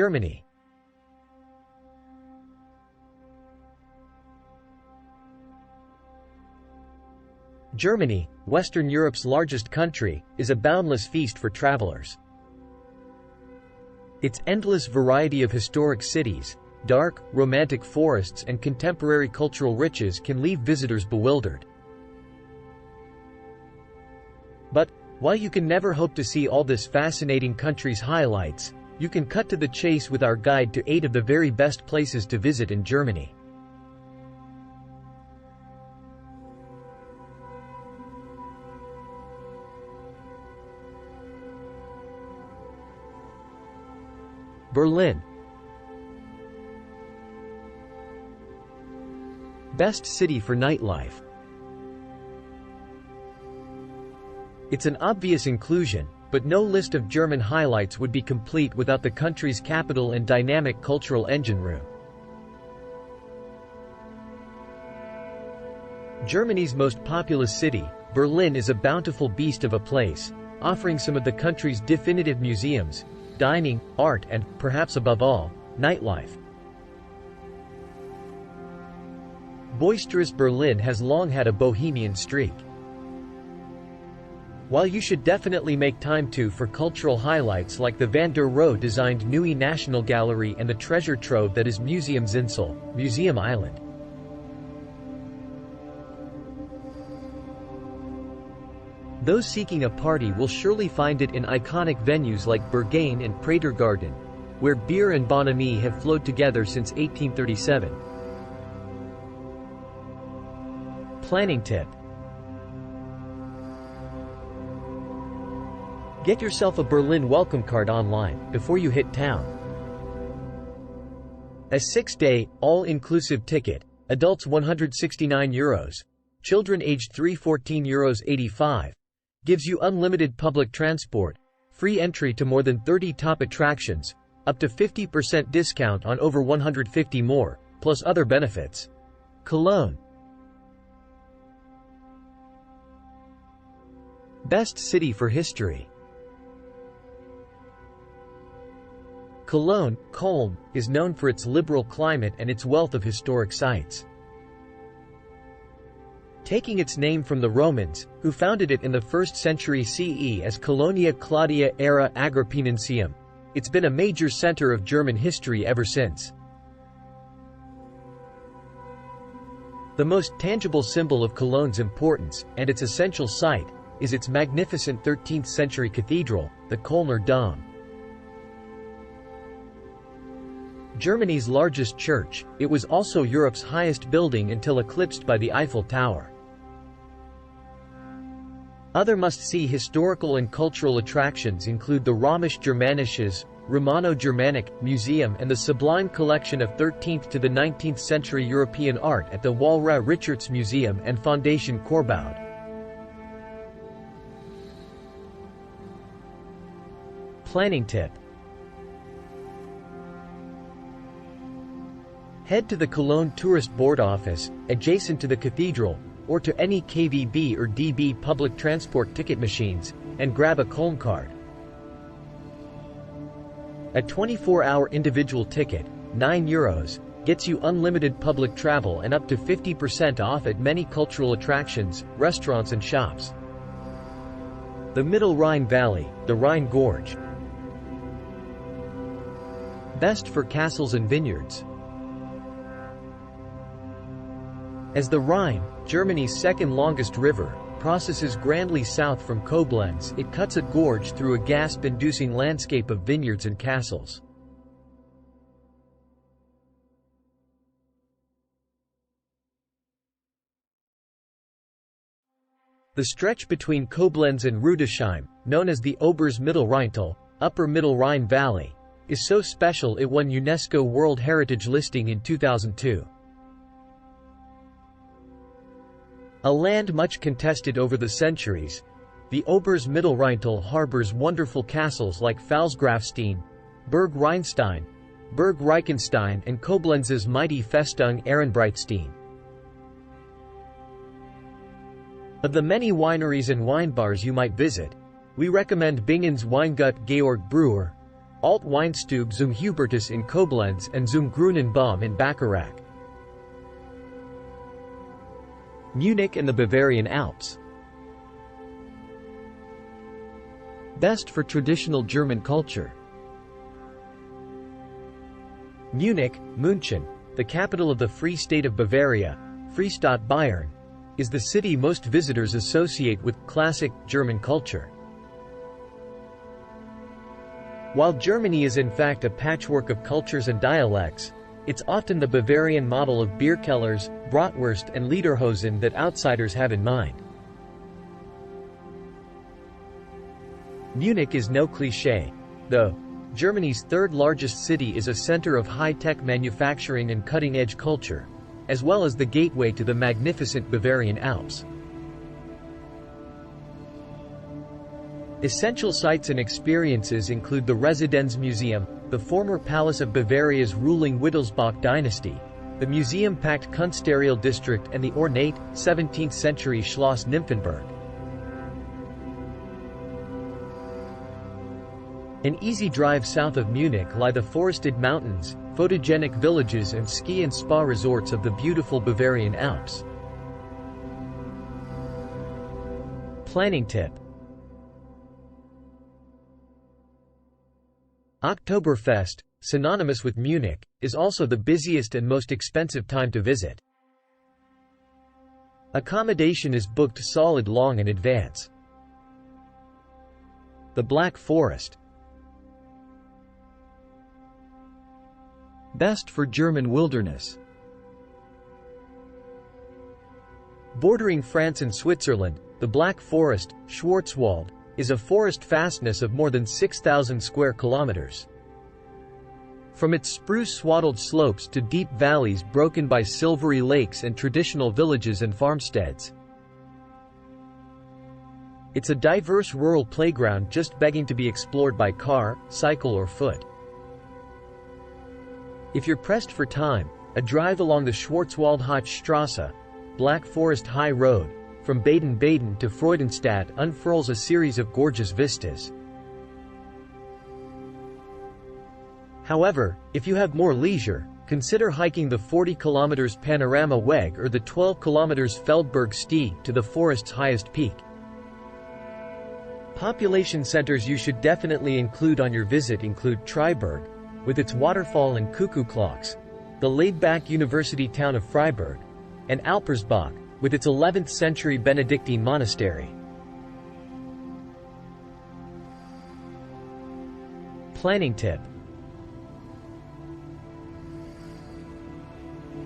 Germany. Germany, Western Europe's largest country, is a boundless feast for travelers. Its endless variety of historic cities, dark, romantic forests and contemporary cultural riches can leave visitors bewildered. But, while you can never hope to see all this fascinating country's highlights, you can cut to the chase with our guide to 8 of the very best places to visit in Germany. Berlin. Best city for nightlife. It's an obvious inclusion, but no list of German highlights would be complete without the country's capital and dynamic cultural engine room. Germany's most populous city, Berlin is a bountiful beast of a place, offering some of the country's definitive museums, dining, art and, perhaps above all, nightlife. Boisterous Berlin has long had a bohemian streak. While you should definitely make time for cultural highlights like the Van der Rohe-designed Neue National Gallery and the treasure trove that is Museumsinsel, Museum Island. Those seeking a party will surely find it in iconic venues like Berghain and Pratergarten, where beer and bonhomie have flowed together since 1837. Planning tip. Get yourself a Berlin welcome card online before you hit town. A 6-day, all-inclusive ticket, adults €169, children aged 3 €14.85, gives you unlimited public transport, free entry to more than 30 top attractions, up to 50% discount on over 150 more, plus other benefits. Cologne. Best city for history. Cologne, Köln, is known for its liberal climate and its wealth of historic sites. Taking its name from the Romans, who founded it in the 1st century CE as Colonia Claudia Era Agrippinensium, it's been a major center of German history ever since. The most tangible symbol of Cologne's importance, and its essential site, is its magnificent 13th century cathedral, the Kölner Dom. Germany's largest church, it was also Europe's highest building until eclipsed by the Eiffel Tower. Other must-see historical and cultural attractions include the Römisch-Germanisches, Romano-Germanic Museum and the sublime collection of 13th to the 19th century European art at the Walra Richarts Museum and Fondation Corbaud. Planning tip. Head to the Cologne Tourist Board office, adjacent to the cathedral, or to any KVB or DB public transport ticket machines, and grab a Köln card. A 24-hour individual ticket, €9, gets you unlimited public travel and up to 50% off at many cultural attractions, restaurants and shops. The Middle Rhine Valley, the Rhine Gorge. Best for castles and vineyards. As the Rhine, Germany's second longest river, crosses grandly south from Koblenz, it cuts a gorge through a gasp-inducing landscape of vineyards and castles. The stretch between Koblenz and Rüdesheim, known as the Obers Mittelrheintal, Upper Middle Rhine Valley, is so special it won UNESCO World Heritage listing in 2002. A land much contested over the centuries, the Obers Mittelrheintal harbors wonderful castles like Pfalzgrafstein, Burg Rheinstein, Burg Reichenstein and Koblenz's mighty Festung Ehrenbreitstein. Of the many wineries and wine bars you might visit, we recommend Bingen's Weingut Georg Brewer, Alt Weinstube zum Hubertus in Koblenz and zum Grünen Baum in Bacharach. Munich and the Bavarian Alps. Best for traditional German culture. Munich, München, the capital of the Free State of Bavaria, Freistaat Bayern, is the city most visitors associate with classic German culture. While Germany is in fact a patchwork of cultures and dialects, it's often the Bavarian model of Bierkellers, Bratwurst and Lederhosen that outsiders have in mind. Munich is no cliché, though. Germany's third-largest city is a center of high-tech manufacturing and cutting-edge culture, as well as the gateway to the magnificent Bavarian Alps. Essential sights and experiences include the Residenzmuseum, the former palace of Bavaria's ruling Wittelsbach dynasty, the museum-packed Kunstareal district and the ornate, 17th-century Schloss Nymphenburg. An easy drive south of Munich lie the forested mountains, photogenic villages and ski and spa resorts of the beautiful Bavarian Alps. Planning tip. Oktoberfest, synonymous with Munich, is also the busiest and most expensive time to visit. Accommodation is booked solid long in advance. The Black Forest. Best for German wilderness. Bordering France and Switzerland, the Black Forest, Schwarzwald, is a forest fastness of more than 6,000 square kilometers. From its spruce-swaddled slopes to deep valleys broken by silvery lakes and traditional villages and farmsteads. It's a diverse rural playground just begging to be explored by car, cycle or foot. If you're pressed for time, a drive along the Schwarzwald-Hochstrasse, Black Forest High Road, from Baden-Baden to Freudenstadt unfurls a series of gorgeous vistas. However, if you have more leisure, consider hiking the 40 km Panorama Weg or the 12 km Feldberg Stieg to the forest's highest peak. Population centers you should definitely include on your visit include Triberg, with its waterfall and cuckoo clocks, the laid-back university town of Freiburg, and Alpersbach, with its 11th-century Benedictine monastery. Planning tip.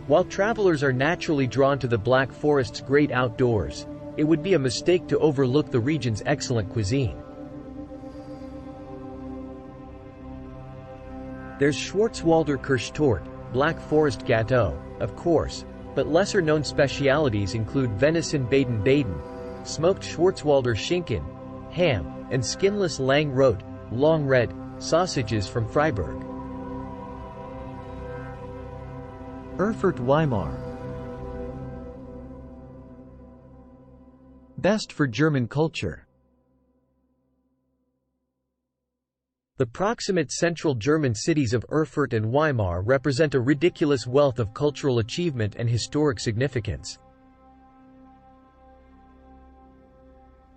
While travelers are naturally drawn to the Black Forest's great outdoors, it would be a mistake to overlook the region's excellent cuisine. There's Schwarzwälder Kirschtorte, Black Forest Gâteau, of course, but lesser-known specialities include venison Baden-Baden, smoked Schwarzwälder Schinken, ham, and skinless Langrot, long red, sausages from Freiburg. Erfurt Weimar. Best for German culture. The proximate central German cities of Erfurt and Weimar represent a ridiculous wealth of cultural achievement and historic significance.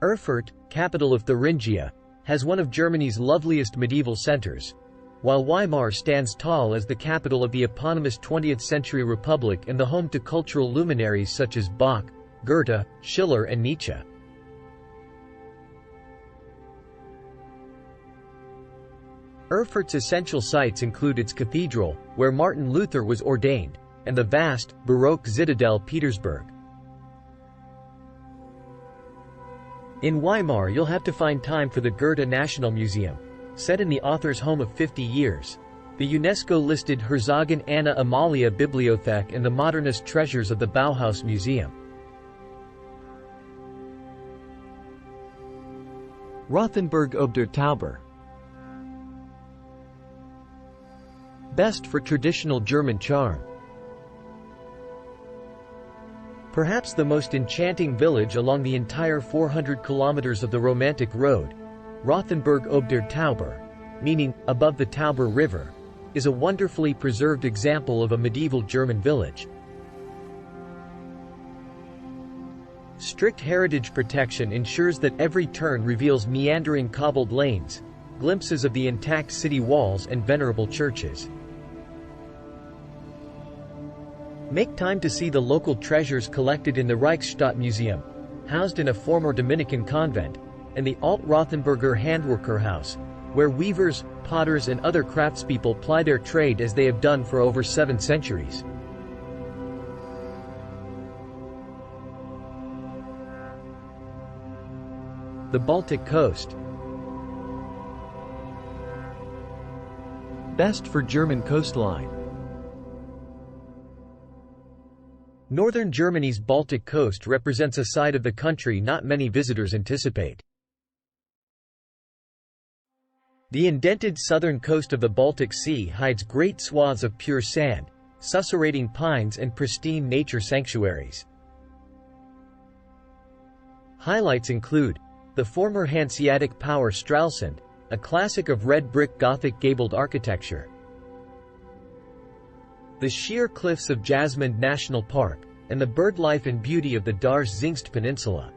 Erfurt, capital of Thuringia, has one of Germany's loveliest medieval centers, while Weimar stands tall as the capital of the eponymous 20th-century republic and the home to cultural luminaries such as Bach, Goethe, Schiller and Nietzsche. Erfurt's essential sites include its cathedral, where Martin Luther was ordained, and the vast, Baroque citadel Petersburg. In Weimar you'll have to find time for the Goethe National Museum, set in the author's home of 50 years, the UNESCO-listed Herzogin Anna Amalia Bibliothek and the modernist treasures of the Bauhaus Museum. Rothenburg ob der Tauber. Best for traditional German charm. Perhaps the most enchanting village along the entire 400 kilometers of the Romantic Road, Rothenburg ob der Tauber, meaning above the Tauber River, is a wonderfully preserved example of a medieval German village. Strict heritage protection ensures that every turn reveals meandering cobbled lanes, glimpses of the intact city walls and venerable churches. Make time to see the local treasures collected in the Reichstag Museum, housed in a former Dominican convent, and the Alt-Rothenburger Handwerker House, where weavers, potters and other craftspeople ply their trade as they have done for over 7 centuries. The Baltic coast. Best for German coastline. Northern Germany's Baltic coast represents a side of the country not many visitors anticipate. The indented southern coast of the Baltic Sea hides great swaths of pure sand, susurrating pines and pristine nature sanctuaries. Highlights include the former Hanseatic Power Stralsund, a classic of red brick Gothic gabled architecture, the sheer cliffs of Jasmine National Park, and the bird life and beauty of the Dars Zingst Peninsula.